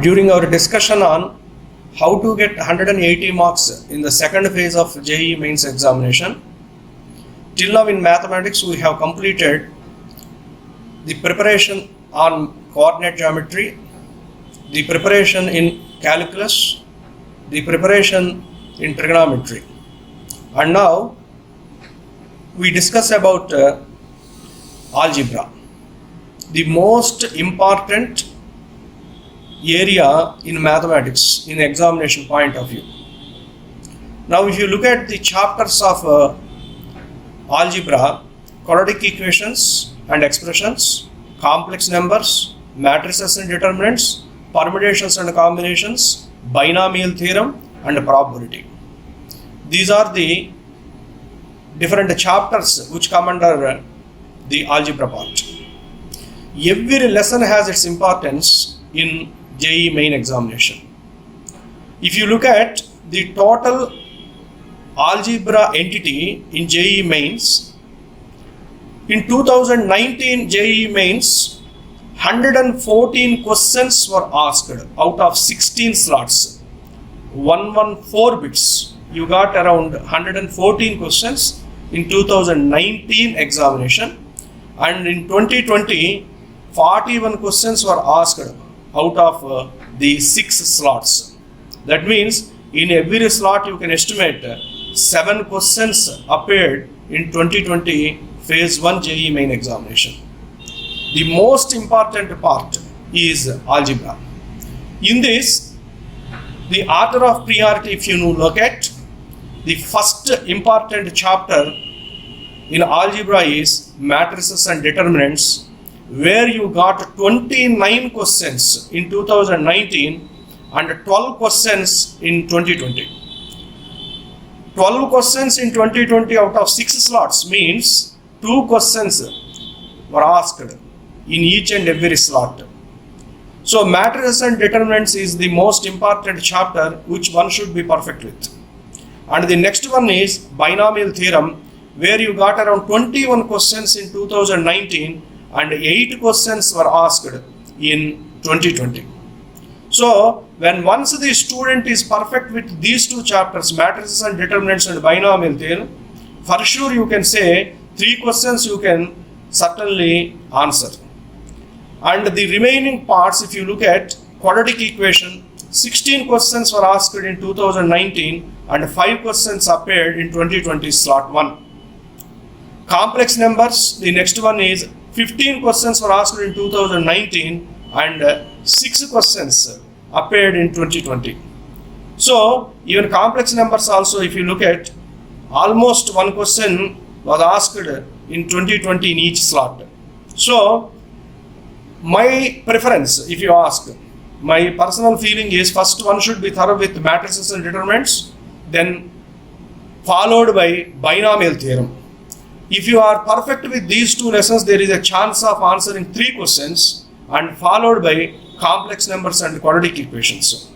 During our discussion on how to get 180 marks in the second phase of JEE mains examination, till now in mathematics we have completed the preparation on coordinate geometry, the preparation in calculus, the preparation in trigonometry, and now we discuss about algebra, the most important area in mathematics in examination point of view. Now if you look at the chapters of algebra, quadratic equations and expressions, complex numbers, matrices and determinants, permutations and combinations, binomial theorem and probability. These are the different chapters which come under the algebra part. Every lesson has its importance in JEE main examination. If you look at the total algebra entity in JEE mains, in 2019 JEE mains, 114 questions were asked out of 16 slots, 114 bits. You got around 114 questions in 2019 examination, and in 2020, 41 questions were asked out of the 6 slots. That means in every slot you can estimate 7 questions appeared in 2020 phase 1 JEE main examination. The most important part is algebra. In this, the order of priority, if you look at, the first important chapter in algebra is matrices and determinants, where you got 29 questions in 2019 and 12 questions in 2020. 12 questions in 2020 out of 6 slots means 2 questions were asked in each and every slot. So matrices and determinants is the most important chapter which one should be perfect with. And the next one is binomial theorem, where you got around 21 questions in 2019 and 8 questions were asked in 2020. So when once the student is perfect with these 2 chapters, matrices and determinants and binomial theorem, for sure you can say 3 questions you can certainly answer. And the remaining parts, if you look at quadratic equation, 16 questions were asked in 2019 and 5 questions appeared in 2020 slot 1. Complex numbers, the next one is 15 questions were asked in 2019 and 6 questions appeared in 2020. So even complex numbers also, if you look at, almost 1 question was asked in 2020 in each slot. So my preference, if you ask, my personal feeling is first one should be thorough with matrices and determinants, then followed by binomial theorem. If you are perfect with these 2 lessons, there is a chance of answering 3 questions and followed by complex numbers and quadratic equations.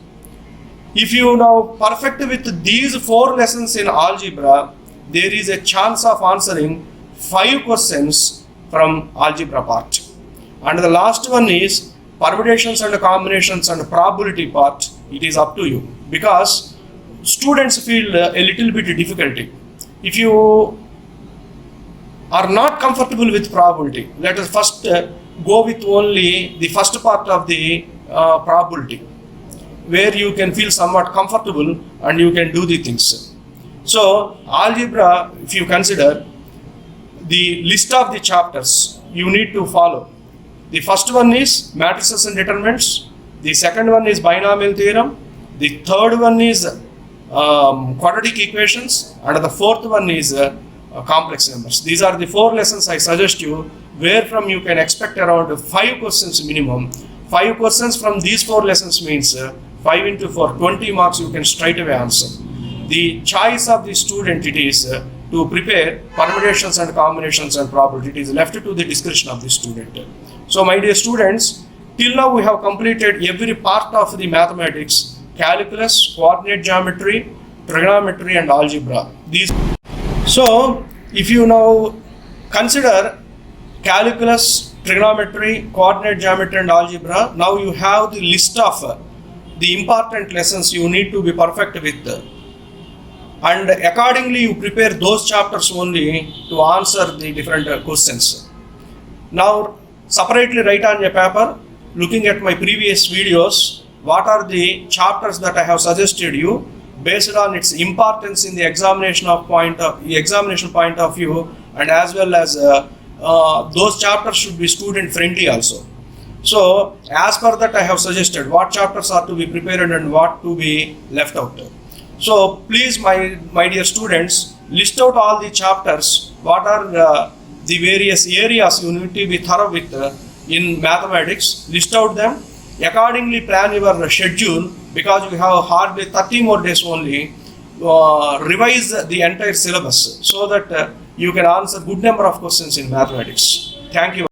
If you now perfect with these 4 lessons in algebra, there is a chance of answering 5 questions from algebra part. And the last one is permutations and combinations and probability part. It is up to you, because students feel a little bit difficulty. If you are not comfortable with probability, let us first go with only the first part of the probability, where you can feel somewhat comfortable and you can do the things. So algebra, if you consider the list of the chapters you need to follow, the first one is matrices and determinants, the second one is binomial theorem, the third one is quadratic equations, and the fourth one is complex numbers. These are the 4 lessons I suggest you, where from you can expect around 5 questions minimum. 5 questions from these 4 lessons means 5 into 4, 20 marks you can straight away answer. The choice of the student, it is to prepare permutations and combinations and probability. It is left to the discretion of the student. So my dear students, till now we have completed every part of the mathematics: calculus, coordinate geometry, trigonometry and algebra. So if you now consider calculus, trigonometry, coordinate geometry and algebra, now you have the list of the important lessons you need to be perfect with, and accordingly you prepare those chapters only to answer the different questions. Now separately write on your paper, looking at my previous videos, what are the chapters that I have suggested you based on its importance in the examination point of view, and as well as those chapters should be student friendly also. So as per that I have suggested what chapters are to be prepared and what to be left out. So please my dear students, list out all the chapters, what are the various areas you need to be thorough with in mathematics, list out them, accordingly plan your schedule, because we have hardly 30 more days only. Revise the entire syllabus so that you can answer good number of questions in mathematics. Thank you.